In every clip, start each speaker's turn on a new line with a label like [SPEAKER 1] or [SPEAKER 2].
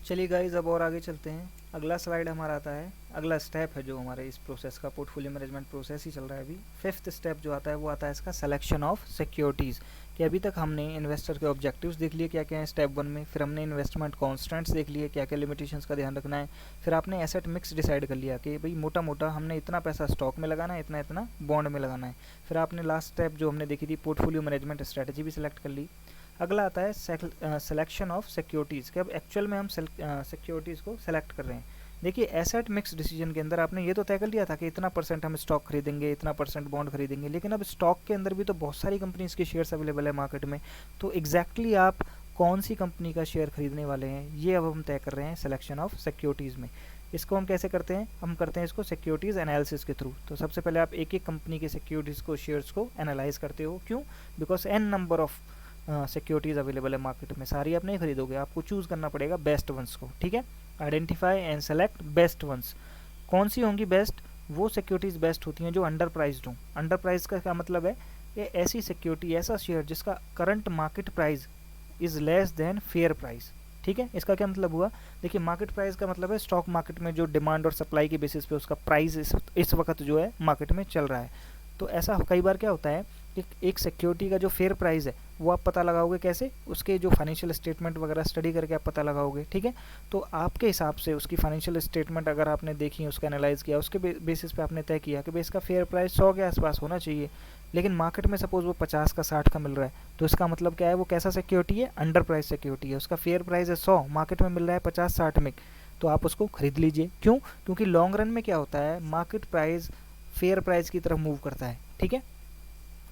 [SPEAKER 1] चलिए गाइज, अब और आगे चलते हैं। अगला स्लाइड हमारा आता है, अगला स्टेप है जो हमारे इस प्रोसेस का, पोर्टफोलियो मैनेजमेंट प्रोसेस ही चल रहा है अभी। फिफ्थ स्टेप जो आता है वो आता है इसका सिलेक्शन ऑफ सिक्योरिटीज़। कि अभी तक हमने इन्वेस्टर के ऑब्जेक्टिव्स देख लिए क्या क्या है स्टेप 1 में, फिर हमने इन्वेस्टमेंट कॉन्स्टेंट्स देख लिए क्या क्या लिमिटेशंस का ध्यान रखना है, फिर आपने एसेट मिक्स डिसाइड कर लिया कि भाई मोटा मोटा हमने इतना पैसा स्टॉक में लगाना है, इतना इतना बॉन्ड में लगाना है। फिर आपने लास्ट स्टेप जो हमने देखी थी पोर्टफोलियो मैनेजमेंट स्ट्रेटजी भी सिलेक्ट कर ली। अगला आता है सिलेक्शन ऑफ सिक्योरिटीज़ कि अब एक्चुअल में हम सिक्योरिटीज़ को सेलेक्ट कर रहे हैं। देखिए, एसेट मिक्स डिसीजन के अंदर आपने ये तो तय कर लिया था कि इतना परसेंट हम स्टॉक खरीदेंगे, इतना परसेंट बॉन्ड खरीदेंगे, लेकिन अब स्टॉक के अंदर भी तो बहुत सारी कंपनीज के शेयर्स अवेलेबल है मार्केट में। तो एग्जैक्टली आप कौन सी कंपनी का शेयर खरीदने वाले हैं ये अब हम तय कर रहे हैं सिलेक्शन ऑफ सिक्योरिटीज़ में। इसको हम कैसे करते हैं? हम करते हैं इसको सिक्योरिटीज़ एनालिसिस के थ्रू। तो सबसे पहले आप एक एक कंपनी के सिक्योरिटीज़ को, शेयर्स को एनालाइज करते हो। क्यों? Because an number of securities available है मार्केट में, सारी आप नहीं खरीदोगे, आपको चूज़ करना पड़ेगा बेस्ट वंस को। ठीक है, identify and select best ones. कौन सी होंगी बेस्ट? वो सिक्योरिटीज़ बेस्ट होती हैं जो अंडर प्राइज्ड हों। अंडर प्राइज का क्या मतलब है? ये ऐसी सिक्योरिटी, ऐसा शेयर जिसका current market price is less than fair price. ठीक है, इसका क्या मतलब हुआ? देखिए, मार्केट प्राइस का मतलब है स्टॉक मार्केट में जो डिमांड और सप्लाई के बेसिस पे उसका प्राइस इस वक्त जो है मार्केट में चल रहा है। तो ऐसा कई बार क्या होता है कि एक सिक्योरिटी का जो फेयर प्राइस है वो आप पता लगाओगे कैसे? उसके जो फाइनेंशियल स्टेटमेंट वगैरह स्टडी करके आप पता लगाओगे। ठीक है, तो आपके हिसाब से उसकी फाइनेंशियल स्टेटमेंट अगर आपने देखी, उसका एनालाइज किया, उसके बेसिस पे आपने तय किया कि भाई इसका फेयर प्राइस 100 के आसपास होना चाहिए, लेकिन मार्केट में सपोज वो 50 का 60 का मिल रहा है, तो इसका मतलब क्या है? वो कैसा सिक्योरिटी है? अंडर प्राइस सिक्योरिटी है। उसका फेयर प्राइस है 100, मार्केट में मिल रहा है 50-60 में, तो आप उसको खरीद लीजिए। क्यों? क्योंकि लॉन्ग रन में क्या होता है, मार्केट प्राइस फेयर प्राइस की तरफ मूव करता है। ठीक है,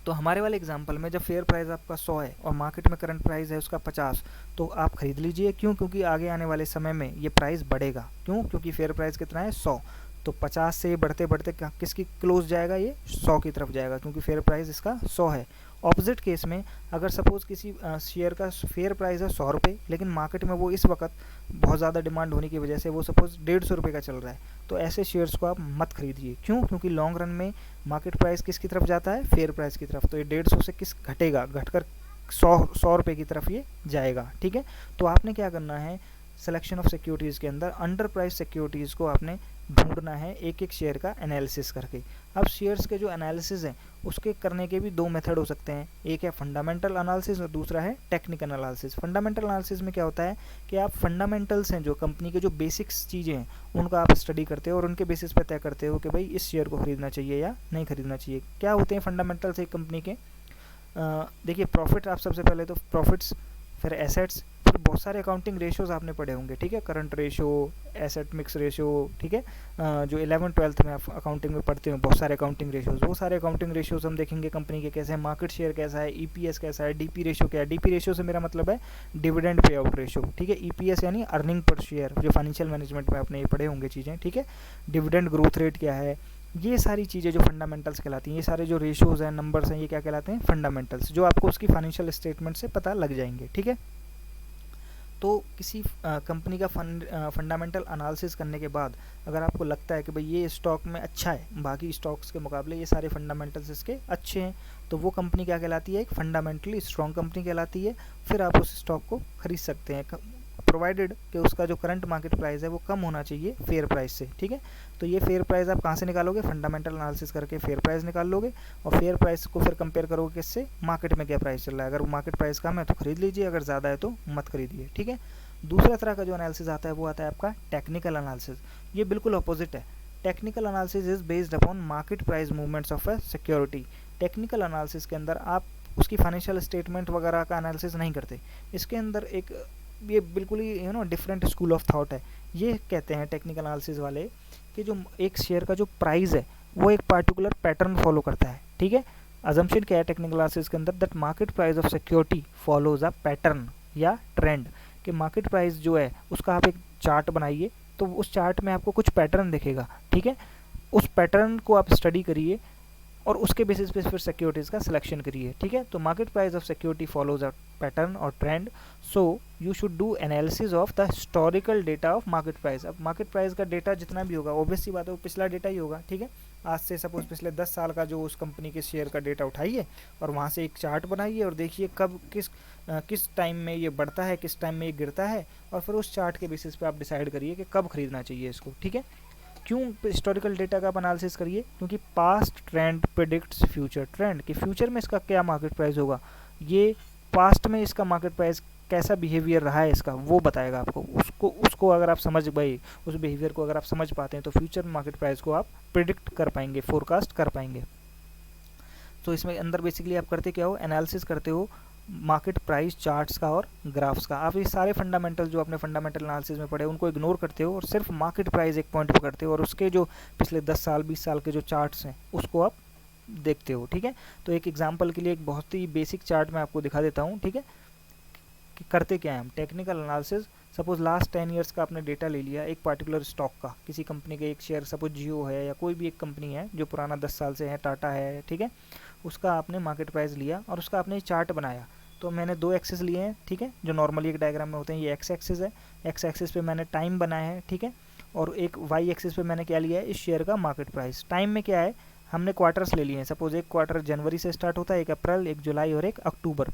[SPEAKER 1] तो हमारे वाले एग्जांपल में जब फेयर प्राइस आपका 100 है और मार्केट में करंट प्राइस है उसका 50, तो आप खरीद लीजिए। क्यों? क्योंकि आगे आने वाले समय में ये प्राइस बढ़ेगा। क्यों? क्योंकि फेयर प्राइस कितना है? 100। तो 50 से बढ़ते बढ़ते किसकी क्लोज जाएगा? ये 100 की तरफ जाएगा, क्योंकि फेयर प्राइस इसका 100 है। ऑपोजिट केस में अगर सपोज किसी शेयर का फेयर प्राइस है 100 रुपये, लेकिन मार्केट में वो इस वक्त बहुत ज़्यादा डिमांड होने की वजह से वो सपोज 150 रुपये का चल रहा है, तो ऐसे शेयर्स को आप मत खरीदिए। क्यों? क्योंकि लॉन्ग रन में मार्केट प्राइस किसकी तरफ जाता है? फेयर प्राइस की तरफ। तो ये 150 से किस घटेगा? घटकर 100 रुपये की तरफ ये जाएगा। ठीक है, तो आपने क्या करना है, सिलेक्शन ऑफ सिक्योरिटीज़ के अंदर अंडर प्राइस सिक्योरिटीज़ को आपने ढूंढना है एक एक शेयर का एनालिसिस करके। अब शेयर्स के जो एनालिसिस हैं उसके करने के भी दो मेथड हो सकते हैं, एक है फंडामेंटल एनालिसिस और दूसरा है टेक्निकल एनालिसिस। फंडामेंटल एनालिसिस में क्या होता है कि आप फंडामेंटल्स हैं, जो कंपनी के जो बेसिक्स चीज़ें हैं उनका आप स्टडी करते हो और उनके बेसिस पे तय करते हो कि भाई इस शेयर को खरीदना चाहिए या नहीं खरीदना चाहिए। क्या होते हैं फंडामेंटल्स एक कंपनी के? देखिए, प्रॉफिट, आप सबसे पहले तो प्रॉफिट्स, फिर एसेट्स, फिर बहुत सारे अकाउंटिंग रेशियोज आपने पढ़े होंगे। ठीक है, current ratio, asset mix ratio. ठीक है, जो 11th-12th में आप अकाउंटिंग में पढ़ते हो बहुत सारे अकाउंटिंग रेशियोज, वो सारे अकाउंटिंग रेशियोज हम देखेंगे कंपनी के कैसे हैं, मार्केट शेयर कैसा है, ईपीएस कैसा है, डीपी रेशियो क्या है। डीपी रेशियो से मेरा मतलब है डिविडेंड पे आउट रेशियो। ठीक है, ईपीएस यानी अर्निंग पर शेयर, जो फाइनेंशियल मैनेजमेंट में आपने ये पढ़े होंगे चीज़ें। ठीक है, डिविडेंड ग्रोथ रेट क्या है, ये सारी चीज़ें जो फंडामेंटल्स कहलाती हैं, ये सारे जो रेशियोज हैं, नंबर्स हैं, ये क्या कहलाते हैं? फंडामेंटल्स, जो आपको उसकी फाइनेंशियल स्टेटमेंट से पता लग जाएंगे। ठीक है, तो किसी कंपनी का फंडामेंटल एनालिसिस करने के बाद अगर आपको लगता है कि भाई ये स्टॉक में अच्छा है, बाकी स्टॉक्स के मुकाबले ये सारे फंडामेंटल्स इसके अच्छे हैं, तो वो कंपनी क्या कहलाती है? एक फंडामेंटली स्ट्रॉन्ग कंपनी कहलाती है। फिर आप उस स्टॉक को खरीद सकते हैं, प्रोवाइडेड कि उसका जो करंट मार्केट प्राइस है वो कम होना चाहिए फेयर प्राइस से। ठीक है, तो ये फेयर प्राइस आप कहाँ से निकालोगे? फंडामेंटल एनालिसिस करके फेयर प्राइस निकाल लोगे, और फेयर प्राइस को फिर कंपेयर करोगे किससे? मार्केट में क्या प्राइस चल रहा है। अगर मार्केट प्राइस कम है तो खरीद लीजिए, अगर ज़्यादा है तो मत खरीदिए। ठीक है, दूसरा तरह का जो एनालिसिस आता है वो आता है आपका टेक्निकल एनालिसिस। ये बिल्कुल अपोजिट है। Technical analysis is based upon market price movements of a security. Technical analysis के अंदर आप उसकी फाइनेंशियल स्टेटमेंट वगैरह का एनालिसिस नहीं करते। इसके अंदर एक ये बिल्कुल ही डिफरेंट स्कूल ऑफ थॉट है। ये कहते हैं टेक्निकल एनालिसिस वाले कि जो एक शेयर का जो प्राइस है वो एक पार्टिकुलर पैटर्न फॉलो करता है। ठीक है, अजम्पशन क्या है टेक्निकल एनालिसिस के अंदर? That market price of security follows a pattern या ट्रेंड। कि मार्केट प्राइस जो है उसका आप एक चार्ट बनाइए, तो उस चार्ट में आपको कुछ पैटर्न दिखेगा। ठीक है, उस पैटर्न को आप स्टडी करिए और उसके बेसिस पे फिर सिक्योरिटीज़ का सिलेक्शन करिए, ठीक है। तो market price of security follows a pattern और trend, so you should do analysis of the historical data of market price. अब मार्केट प्राइस का डेटा जितना भी होगा, ऑब्वियस सी बात है वो पिछला डेटा ही होगा, ठीक है। आज से सपोज पिछले 10 साल का जो उस कंपनी के शेयर का डेटा उठाइए और वहाँ से एक चार्ट बनाइए और देखिए कब किस टाइम में ये बढ़ता है, किस टाइम में ये गिरता है, और फिर उस चार्ट के बेसिस पे आप डिसाइड करिए कि कब खरीदना चाहिए इसको, ठीक है। क्यों हिस्टोरिकल डेटा का आप एनालिसिस करिए? क्योंकि past trend predicts future trend, कि फ्यूचर में इसका क्या मार्केट प्राइस होगा, ये पास्ट में इसका मार्केट प्राइस कैसा बिहेवियर रहा है इसका, वो बताएगा आपको। उसको अगर आप समझ गए, उस बिहेवियर को अगर आप समझ पाते हैं, तो फ्यूचर मार्केट प्राइस को आप प्रिडिक्ट कर पाएंगे, फोरकास्ट कर पाएंगे। तो इसमें अंदर बेसिकली आप करते क्या हो, एनालिसिस करते हो मार्केट प्राइस चार्ट्स का और ग्राफ्स का। आप ये सारे फंडामेंटल जो अपने फंडामेंटल एनालिसिस में पढ़े उनको इग्नोर करते हो और सिर्फ मार्केट प्राइस एक पॉइंट पकड़ते हो और उसके जो पिछले 10 साल 20 साल के जो चार्ट्स हैं उसको आप देखते हो, ठीक है। तो एक एग्जांपल के लिए एक बहुत ही बेसिक चार्ट मैं आपको दिखा देता हूँ, ठीक है, कि करते क्या है हम। Technical analysis, suppose last 10 years का आपने डेटा ले लिया एक पार्टिकुलर स्टॉक का, किसी कंपनी के एक शेयर, सपोज जियो है या कोई भी एक कंपनी है जो पुराना 10 साल से है, टाटा है, ठीक है, उसका आपने मार्केट प्राइस लिया और उसका आपने चार्ट बनाया। तो मैंने 2 एक्सेस लिए हैं, ठीक है, जो नॉर्मली एक डायग्राम में होते हैं। ये एक्स एक्सिस है, एक्स एक्सिस पे मैंने टाइम बनाया है, ठीक है, और एक वाई एक्सिस पे मैंने क्या लिया है, इस शेयर का मार्केट प्राइस। टाइम में क्या है, हमने क्वार्टर्स ले लिए हैं, सपोज एक क्वार्टर जनवरी से स्टार्ट होता है, एक अप्रैल, एक जुलाई और एक अक्टूबर।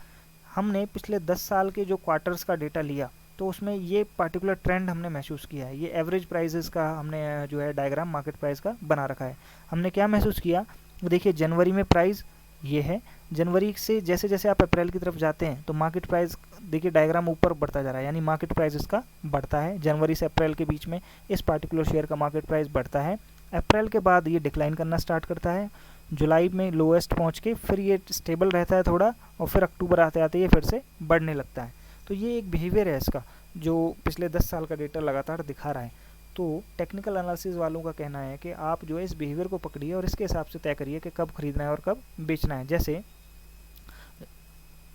[SPEAKER 1] हमने पिछले 10 साल के जो क्वार्टर्स का डेटा लिया तो उसमें ये पार्टिकुलर ट्रेंड हमने महसूस किया है। ये एवरेज प्राइसेस का हमने जो है डायग्राम मार्केट प्राइस का बना रखा है। हमने क्या महसूस किया, देखिए जनवरी में प्राइस ये है, जनवरी से जैसे जैसे आप अप्रैल की तरफ जाते हैं तो मार्केट प्राइस देखिए डायग्राम ऊपर बढ़ता जा रहा है, यानी मार्केट प्राइस इसका बढ़ता है। जनवरी से अप्रैल के बीच में इस पार्टिकुलर शेयर का मार्केट प्राइस बढ़ता है। अप्रैल के बाद ये डिक्लाइन करना स्टार्ट करता है, जुलाई में लोएस्ट पहुंच के फिर ये स्टेबल रहता है थोड़ा, और फिर अक्टूबर आते आते ये फिर से बढ़ने लगता है। तो ये एक बिहेवियर है इसका जो पिछले 10 साल का डेटा लगातार दिखा रहा है। तो टेक्निकल एनालिसिस वालों का कहना है कि आप जो है इस बिहेवियर को पकड़िए और इसके हिसाब से तय करिए कि कब खरीदना है और कब बेचना है। जैसे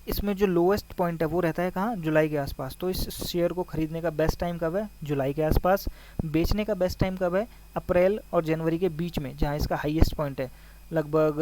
[SPEAKER 1] इसमें जो लोएस्ट पॉइंट है वो रहता है कहाँ, जुलाई के आसपास। तो इस शेयर को खरीदने का बेस्ट टाइम कब है, जुलाई के आसपास। बेचने का बेस्ट टाइम कब है, अप्रैल और जनवरी के बीच में, जहाँ इसका हाईएस्ट पॉइंट है, लगभग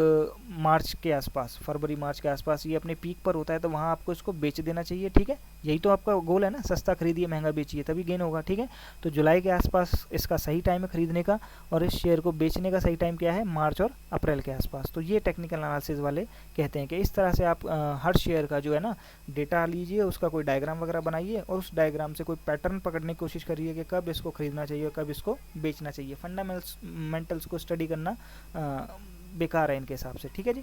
[SPEAKER 1] मार्च के आसपास, फरवरी मार्च के आसपास ये अपने पीक पर होता है, तो वहाँ आपको इसको बेच देना चाहिए, ठीक है। यही तो आपका गोल है ना, सस्ता खरीदिए महंगा बेचिए तभी गेन होगा, ठीक है। तो जुलाई के आसपास इसका सही टाइम है खरीदने का, और इस शेयर को बेचने का सही टाइम क्या है, मार्च और अप्रैल के आसपास। तो ये टेक्निकल एनालिसिस वाले कहते हैं कि इस तरह से आप हर शेयर का जो है ना डेटा लीजिए, उसका कोई डायग्राम वगैरह बनाइए और उस डायग्राम से कोई पैटर्न पकड़ने की कोशिश करिए कि कब इसको खरीदना चाहिए और कब इसको बेचना चाहिए। फंडामेंटल्स को स्टडी करना बेकार है इनके हिसाब से, ठीक है जी।